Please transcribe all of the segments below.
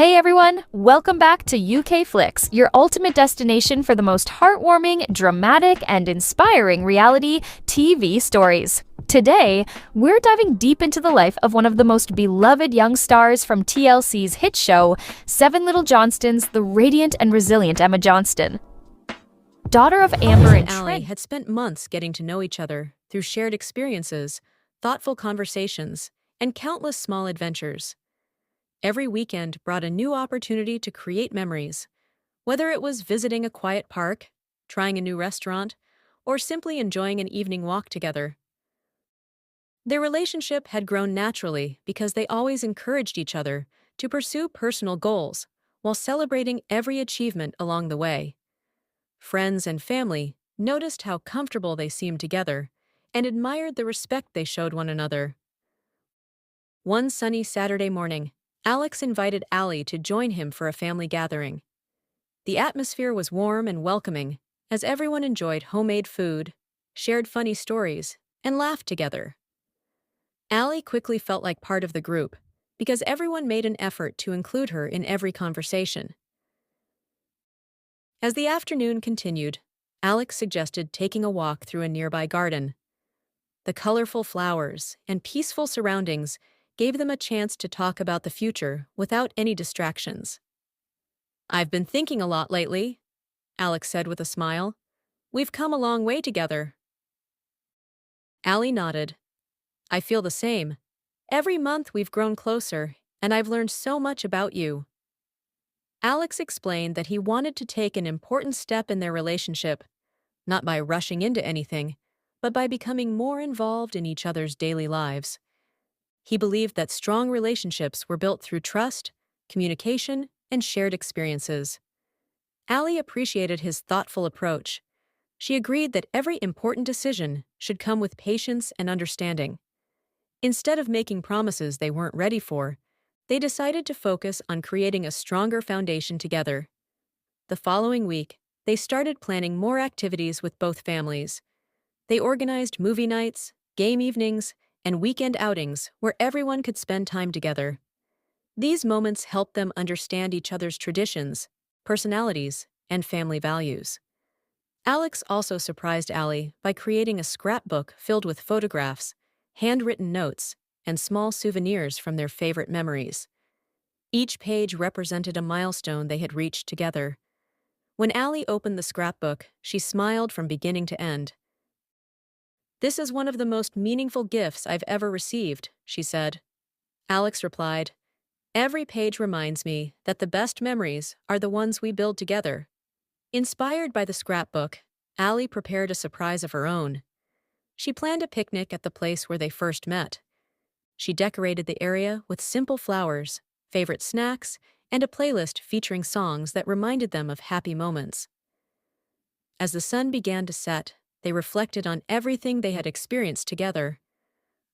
Hey everyone, welcome back to UK Flix, your ultimate destination for the most heartwarming, dramatic, and inspiring reality TV stories. Today, we're diving deep into the life of one of the most beloved young stars from TLC's hit show, Seven Little Johnstons, the radiant and resilient Emma Johnston. Daughter of Amber and Allie Trent. had spent months getting to know each other through shared experiences, thoughtful conversations, and countless small adventures. Every weekend brought a new opportunity to create memories, whether it was visiting a quiet park, trying a new restaurant, or simply enjoying an evening walk together. Their relationship had grown naturally because they always encouraged each other to pursue personal goals while celebrating every achievement along the way. Friends and family noticed how comfortable they seemed together and admired the respect they showed one another. One sunny Saturday morning, Alex invited Allie to join him for a family gathering. The atmosphere was warm and welcoming as everyone enjoyed homemade food, shared funny stories, and laughed together. Allie quickly felt like part of the group because everyone made an effort to include her in every conversation. As the afternoon continued, Alex suggested taking a walk through a nearby garden. The colorful flowers and peaceful surroundings gave them a chance to talk about the future without any distractions. "I've been thinking a lot lately," Alex said with a smile. "We've come a long way together." Allie nodded. "I feel the same. Every month we've grown closer, and I've learned so much about you." Alex explained that he wanted to take an important step in their relationship, not by rushing into anything, but by becoming more involved in each other's daily lives. He believed that strong relationships were built through trust, communication, and shared experiences. Allie appreciated his thoughtful approach. She agreed that every important decision should come with patience and understanding. Instead of making promises they weren't ready for, they decided to focus on creating a stronger foundation together. The following week, they started planning more activities with both families. They organized movie nights, game evenings, and weekend outings where everyone could spend time together. These moments helped them understand each other's traditions, personalities, and family values. Alex also surprised Allie by creating a scrapbook filled with photographs, handwritten notes, and small souvenirs from their favorite memories. Each page represented a milestone they had reached together. When Allie opened the scrapbook, she smiled from beginning to end. "This is one of the most meaningful gifts I've ever received," she said. Alex replied, "Every page reminds me that the best memories are the ones we build together." Inspired by the scrapbook, Allie prepared a surprise of her own. She planned a picnic at the place where they first met. She decorated the area with simple flowers, favorite snacks, and a playlist featuring songs that reminded them of happy moments. As the sun began to set, they reflected on everything they had experienced together.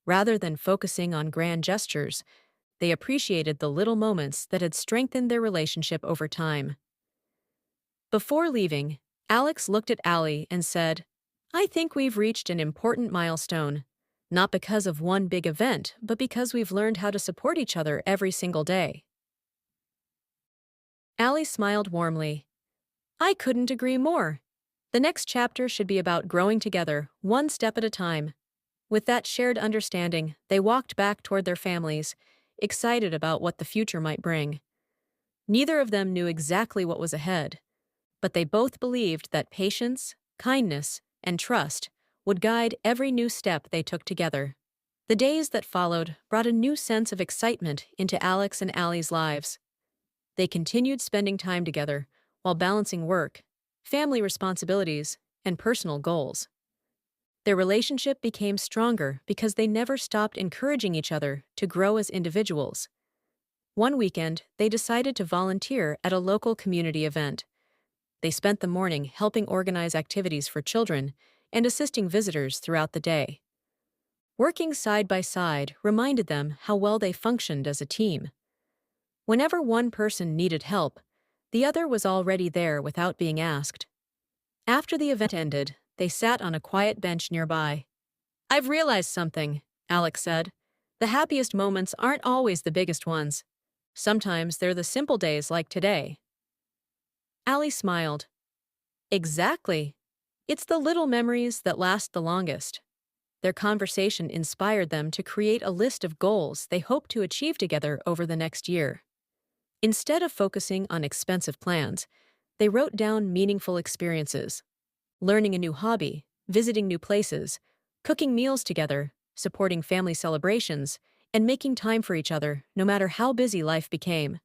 Rather than focusing on grand gestures, they appreciated the little moments that had strengthened their relationship over time. Before leaving, Alex looked at Allie and said, "I think we've reached an important milestone, not because of one big event, but because we've learned how to support each other every single day." Allie smiled warmly. "I couldn't agree more. The next chapter should be about growing together, one step at a time." With that shared understanding, they walked back toward their families, excited about what the future might bring. Neither of them knew exactly what was ahead, but they both believed that patience, kindness, and trust would guide every new step they took together. The days that followed brought a new sense of excitement into Alex and Allie's lives. They continued spending time together while balancing work, family responsibilities, and personal goals. Their relationship became stronger because they never stopped encouraging each other to grow as individuals. One weekend, they decided to volunteer at a local community event. They spent the morning helping organize activities for children and assisting visitors throughout the day. Working side by side reminded them how well they functioned as a team. Whenever one person needed help, the other was already there without being asked. After the event ended, they sat on a quiet bench nearby. "I've realized something," Alex said. "The happiest moments aren't always the biggest ones. Sometimes they're the simple days like today. Allie smiled. Exactly. It's the little memories that last the longest. Their conversation inspired them to create a list of goals they hope to achieve together over the next year. Instead of focusing on expensive plans, they wrote down meaningful experiences. Learning a new hobby, visiting new places, cooking meals together, supporting family celebrations, and making time for each other no matter how busy life became.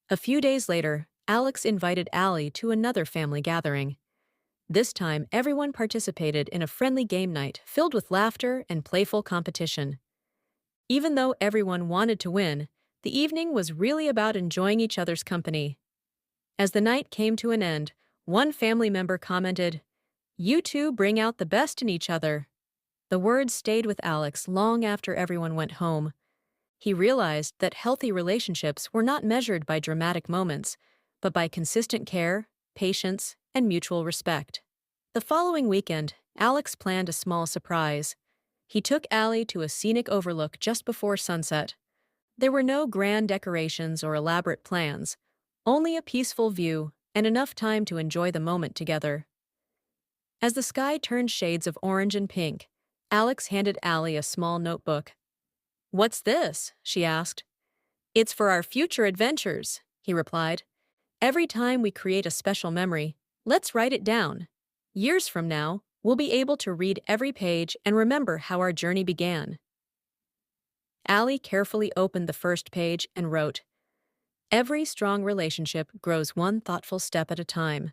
A few days later, Alex invited Allie to another family gathering. This time, everyone participated in a friendly game night filled with laughter and playful competition. Even though everyone wanted to win, the evening was really about enjoying each other's company. As the night came to an end, one family member commented, "You two bring out the best in each other." The words stayed with Alex long after everyone went home. He realized that healthy relationships were not measured by dramatic moments, but by consistent care, patience, and mutual respect. The following weekend, Alex planned a small surprise. He took Allie to a scenic overlook just before sunset. There were no grand decorations or elaborate plans, only a peaceful view and enough time to enjoy the moment together. As the sky turned shades of orange and pink, Alex handed Allie a small notebook. "What's this?" she asked. "It's for our future adventures," he replied. "Every time we create a special memory, let's write it down. Years from now, we'll be able to read every page and remember how our journey began." Allie carefully opened the first page and wrote, "Every strong relationship grows one thoughtful step at a time."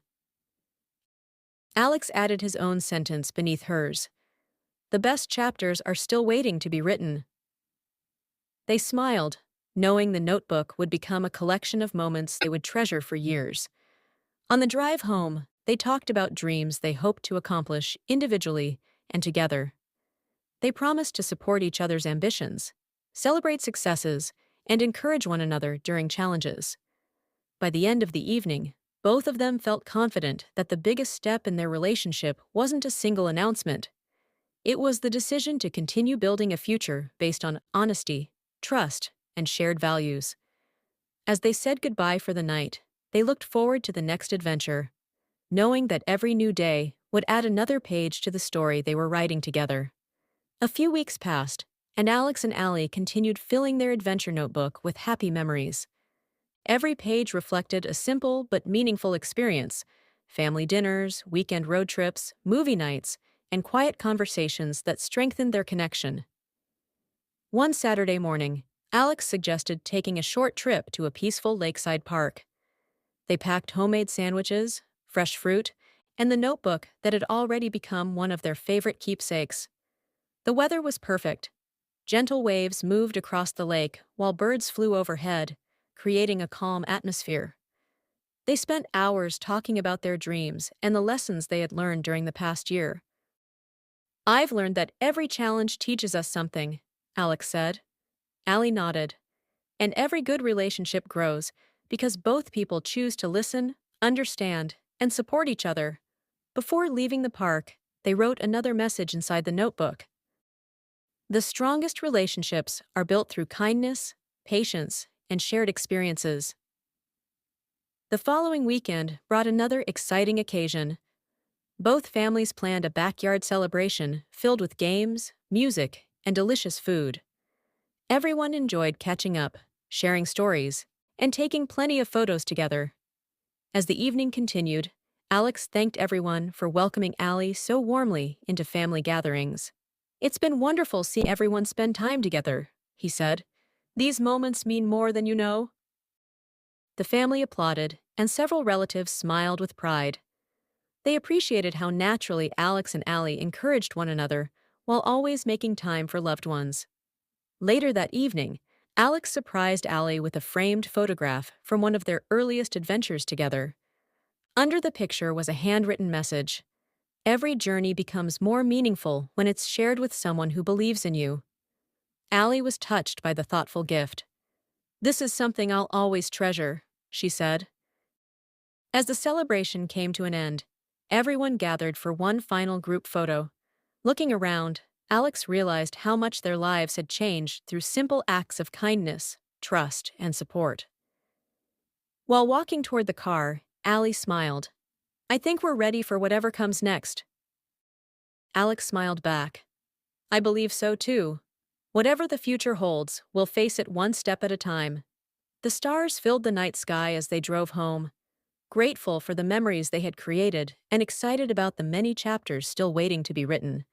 Alex added his own sentence beneath hers. "The best chapters are still waiting to be written." They smiled, knowing the notebook would become a collection of moments they would treasure for years. On the drive home, they talked about dreams they hoped to accomplish individually and together. They promised to support each other's ambitions, celebrate successes, and encourage one another during challenges. By the end of the evening, both of them felt confident that the biggest step in their relationship wasn't a single announcement. It was the decision to continue building a future based on honesty, trust, and shared values. As they said goodbye for the night, they looked forward to the next adventure, knowing that every new day would add another page to the story they were writing together. A few weeks passed, and Alex and Allie continued filling their adventure notebook with happy memories. Every page reflected a simple but meaningful experience: family dinners, weekend road trips, movie nights, and quiet conversations that strengthened their connection. One Saturday morning, Alex suggested taking a short trip to a peaceful lakeside park. They packed homemade sandwiches, fresh fruit, and the notebook that had already become one of their favorite keepsakes. The weather was perfect. Gentle waves moved across the lake while birds flew overhead, creating a calm atmosphere. They spent hours talking about their dreams and the lessons they had learned during the past year. "I've learned that every challenge teaches us something," Alex said. Allie nodded. "And every good relationship grows because both people choose to listen, understand, and support each other." Before leaving the park, they wrote another message inside the notebook. "The strongest relationships are built through kindness, patience, and shared experiences." The following weekend brought another exciting occasion. Both families planned a backyard celebration filled with games, music, and delicious food. Everyone enjoyed catching up, sharing stories, and taking plenty of photos together. As the evening continued, Alex thanked everyone for welcoming Allie so warmly into family gatherings. "It's been wonderful seeing everyone spend time together," he said. "These moments mean more than you know." The family applauded, and several relatives smiled with pride. They appreciated how naturally Alex and Allie encouraged one another while always making time for loved ones. Later that evening, Alex surprised Allie with a framed photograph from one of their earliest adventures together. Under the picture was a handwritten message: "Every journey becomes more meaningful when it's shared with someone who believes in you." Allie was touched by the thoughtful gift. "This is something I'll always treasure," she said. As the celebration came to an end, everyone gathered for one final group photo. Looking around, Alex realized how much their lives had changed through simple acts of kindness, trust, and support. While walking toward the car, Allie smiled. I think we're ready for whatever comes next. Alex smiled back. I believe so too. Whatever the future holds, we'll face it one step at a time. The stars filled the night sky as they drove home, grateful for the memories they had created and excited about the many chapters still waiting to be written.